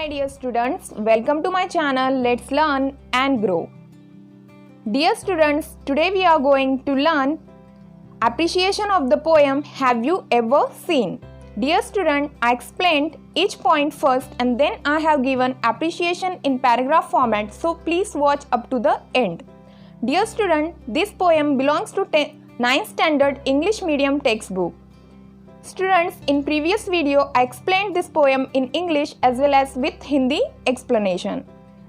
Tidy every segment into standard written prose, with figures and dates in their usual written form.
my dear students, welcome to my channel. Let's learn and grow. Dear students, today we are going to learn appreciation of the poem Have You Ever Seen? Dear student, I explained each point first and then I have given appreciation in paragraph format, so please watch up to the end. Dear student, this poem belongs to 9th standard English medium textbook. Students, in previous video I explained this poem in English as well as with Hindi explanation.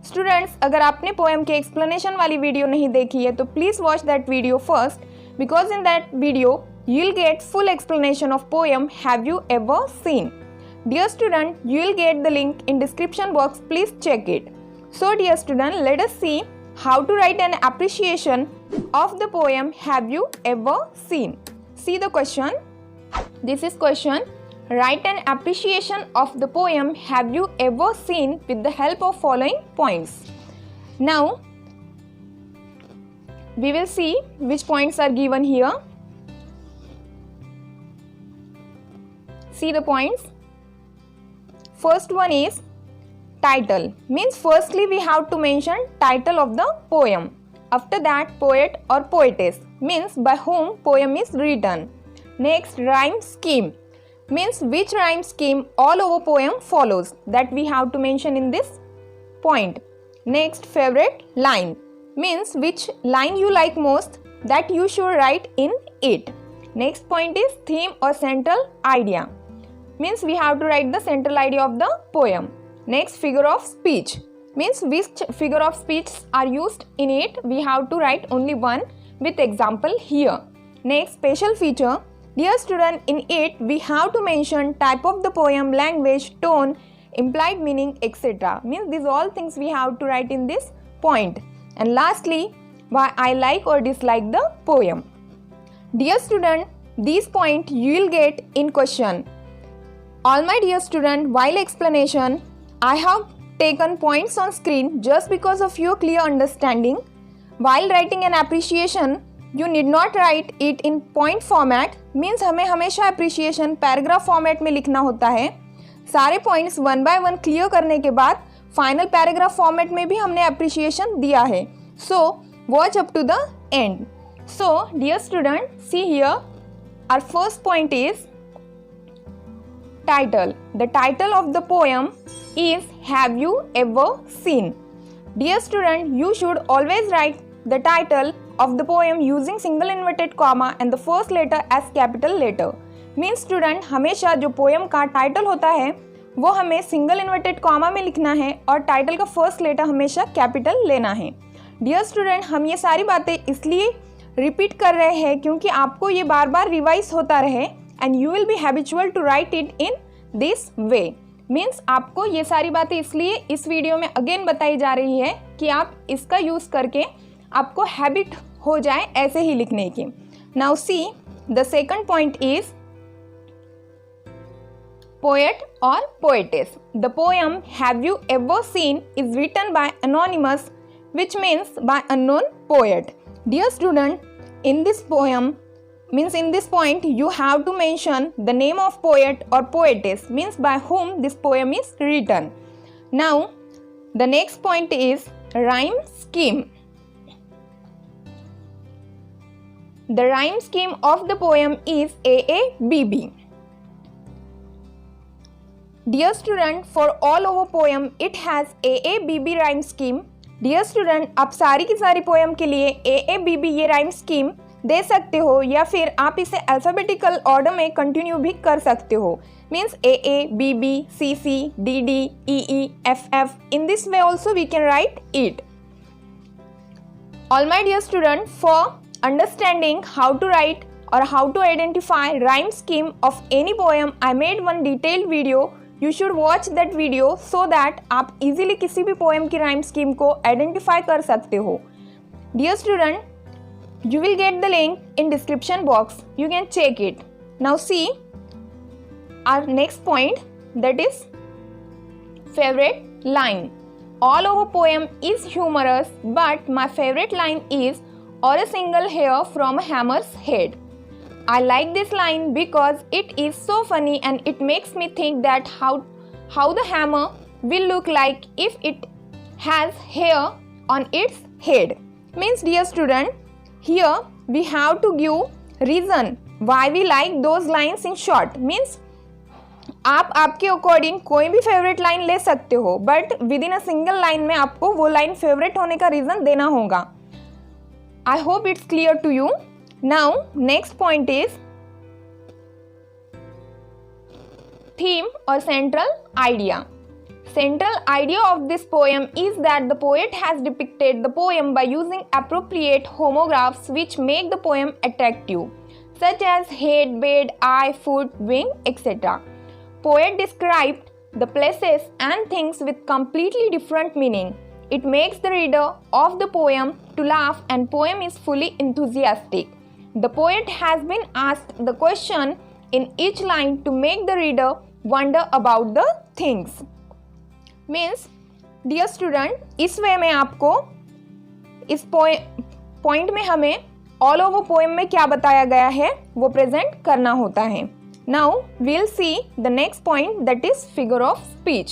Students, अगर आपने poem के explanation वाली video नहीं देखी है तो please watch that video first, because in that video you'll get full explanation of poem Have You Ever Seen? Dear student, you'll get the link in description box, please check it. So dear student, let us see how to write an appreciation of the poem Have You Ever Seen? See the question. This is question. Write an appreciation of the poem Have You Ever Seen with the help of following points. Now, we will see which points are given here. See the points. First one is title. Means firstly we have to mention title of the poem. After that, poet or poetess. Means by whom poem is written. Next, rhyme scheme. Means which rhyme scheme all over poem follows, that we have to mention in this point. Next, favorite line. Means which line you like most, that you should write in it. Next point is theme or central idea. Means we have to write the central idea of the poem. Next, figure of speech. Means which figure of speech are used in it, we have to write only one with example here. Next, special feature. Dear student, in it we have to mention type of the poem, language, tone, implied meaning, etc. Means these all things we have to write in this point. And lastly, why I like or dislike the poem. Dear student, these points you will get in question. All my dear student, while explanation, I have taken points on screen just because of your clear understanding. While writing an appreciation, you need not write it in point format. Means हमें हमेशा appreciation paragraph format में लिखना होता है. सारे points one by one clear करने के बाद final paragraph format में भी हमने appreciation दिया है. So watch up to the end. So dear student, see here, our first point is title. The title of the poem is Have You Ever Seen? Dear student, you should always write the title of the poem using single inverted comma and the first letter as capital letter. Means student, हमेशा जो poem का title होता है वो हमें single inverted comma में लिखना है और title का first letter हमेशा capital लेना है. Dear student, हम ये सारी बातें इसलिए repeat कर रहे हैं क्योंकि आपको ये बार बार revise होता रहे and you will be habitual to write it in this way. Means आपको ये सारी बातें इसलिए इस वीडियो में अगेन बताई जा रही है कि आप इसका यूज़ करके आपको हैबिट हो जाए ऐसे ही लिखने की. Now see the second point is poet और poetess. The poem have you ever seen is written by anonymous, which means by unknown poet. Dear student, in this poem means in this point you have to mention the name of poet or poetess, means by whom this poem is written. Now the next point is rhyme scheme. The rhyme scheme of the poem is AABB. Dear student, for all over poem it has AABB rhyme scheme. Dear student, आप सारी की सारी poem के लिए AABB ये rhyme scheme दे सकते हो या फिर आप इसे अल्फ़ाबेटिकल ऑर्डर में कंटिन्यू भी कर सकते हो. Means AABB, CC, DD, EE, FF. In this way also we can write it. All my dear student, for understanding how to write or how to identify rhyme scheme of any poem, I made one detailed video. You should watch that video so that आप easily किसी भी poem की rhyme scheme को identify कर सकते हो. Dear student, you will get the link in description box. You can check it. Now see our next point, that is favorite line. All over poem is humorous, but my favorite line is or a single hair from a hammer's head. I like this line because it is so funny and it makes me think that how the hammer will look like if it has hair on its head. Means dear student, here we have to give reason why we like those lines in short. Means आप आपके according कोई भी favourite line ले सकते हो, but with in a single line में आपको वो लाइन फेवरेट होने का रीजन देना होगा. I hope it's clear to you. Now next point is theme और central idea. Central idea of this poem is that the poet has depicted the poem by using appropriate homographs which make the poem attractive, such as head, bed, eye, foot, wing, etc. Poet described the places and things with completely different meaning. It makes the reader of the poem to laugh and poem is fully enthusiastic. The poet has been asked the question in each line to make the reader wonder about the things. Means dear student, इस way में आपको इस point में हमें all over poem में क्या बताया गया है वो प्रेजेंट करना होता है. Now we'll see the next point, that is figure of speech.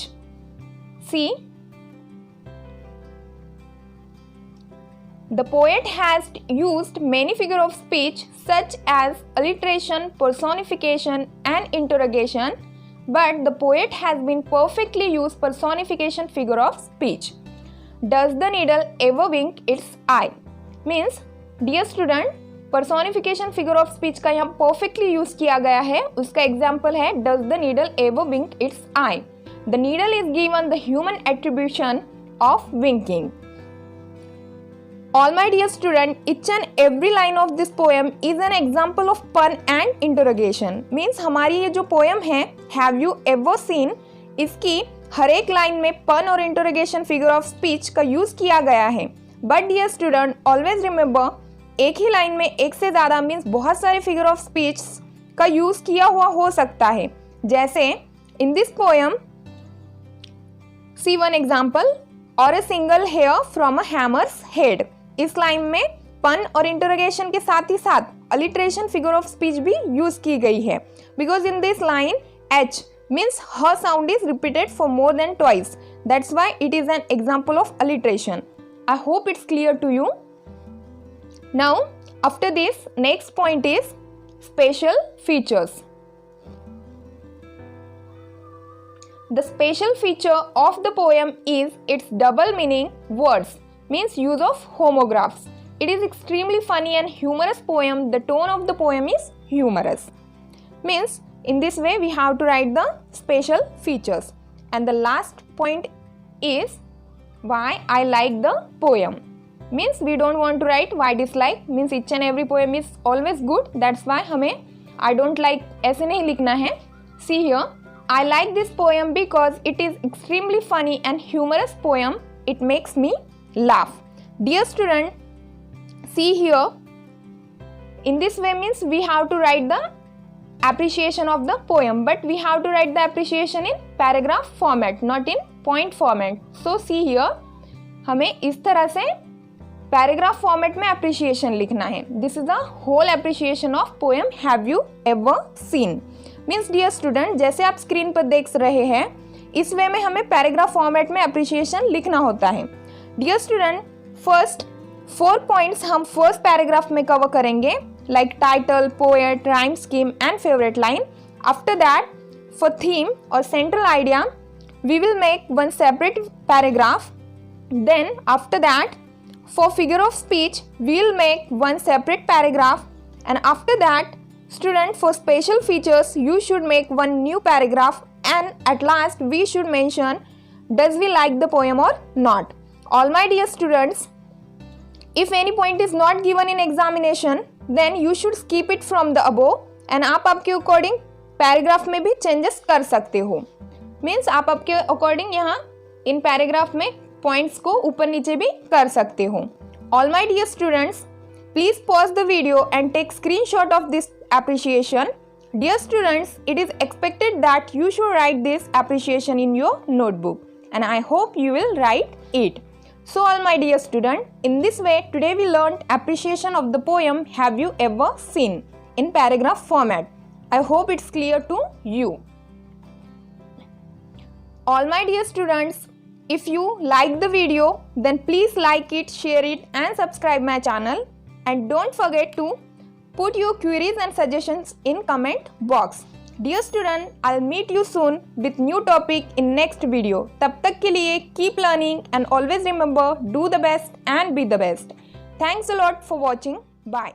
See, the poet has used many figure of speech such as alliteration, personification and interrogation. But the poet has been perfectly used personification figure of speech. Does the needle ever wink its eye? Means, dear student, personification figure of speech का यहाँ perfectly use किया गया है. उसका example है Does the needle ever wink its eye? The needle is given the human attribution of winking. All my dear student, each and every line of this poem is an example of pun and interrogation. Means हमारी ये जो poem है Have you ever seen, इसकी हर एक line में pun और interrogation figure of speech का use किया गया है. But dear student, always remember, एक ही लाइन में एक से ज़्यादा मीन्स बहुत सारे figure of speech का यूज किया हुआ हो सकता है. जैसे in this poem, see one example, or a single hair from a hammer's head. इस लाइन में पन और इंटरोगेशन के साथ ही साथ अलिटरेशन फिगर ऑफ स्पीच भी यूज की गई है. Because in this line H means ह sound is repeated for more than twice. That's why it is an example of alliteration. I hope it's clear to you. Now after this next point is special features. The special feature of the poem is its double meaning words, means use of homographs. It is extremely funny and humorous poem. The tone of the poem is humorous. Means in this way we have to write the special features. And the last point is why I like the poem. Means we don't want to write why dislike. Means each and every poem is always good. That's why हमें I don't like ऐसे नहीं लिखना है. See here, I like this poem because it is extremely funny and humorous poem. It makes me laugh. Dear student, see here, in this way means we have to write the appreciation of the poem, but we have to write the appreciation in paragraph format, not in point format. So see here, हमें इस तरह से paragraph format में appreciation लिखना है. This is the whole appreciation of poem have you ever seen. Means dear student, जैसे आप screen पर देख रहे हैं इस वे में हमें पैराग्राफ फॉर्मेट में अप्रिशिएशन लिखना होता है. डियर स्टूडेंट, फर्स्ट 4 पॉइंट्स हम फर्स्ट पैराग्राफ में कवर करेंगे, like title, poet, rhyme scheme and favourite line. After that for theme और central idea we will make one separate paragraph. Then after that for figure of speech we will make one separate paragraph, and after that student for special features you should make one new paragraph, and at last we should mention does we like the poem or not. All my dear students, if any point is not given in examination then you should skip it from the above, and आप आपके according paragraph में भी changes कर सकते हो. Means आप आपके according यहाँ इन पैराग्राफ में पॉइंट्स को ऊपर नीचे भी कर सकते हो. All my dear students, please pause the video and take screenshot of this appreciation. Dear students, it is expected that you should write this appreciation in your notebook, and I hope you will write it. So all my dear student, in this way today we learned appreciation of the poem Have You Ever Seen in paragraph format. I hope it's clear to you. All my dear students, if you like the video, then please like it, share it and subscribe my channel. And don't forget to put your queries and suggestions in comment box. Dear student, I'll meet you soon with new topic in next video. तब तक के लिए keep learning and always remember, do the best and be the best. Thanks a lot for watching. Bye.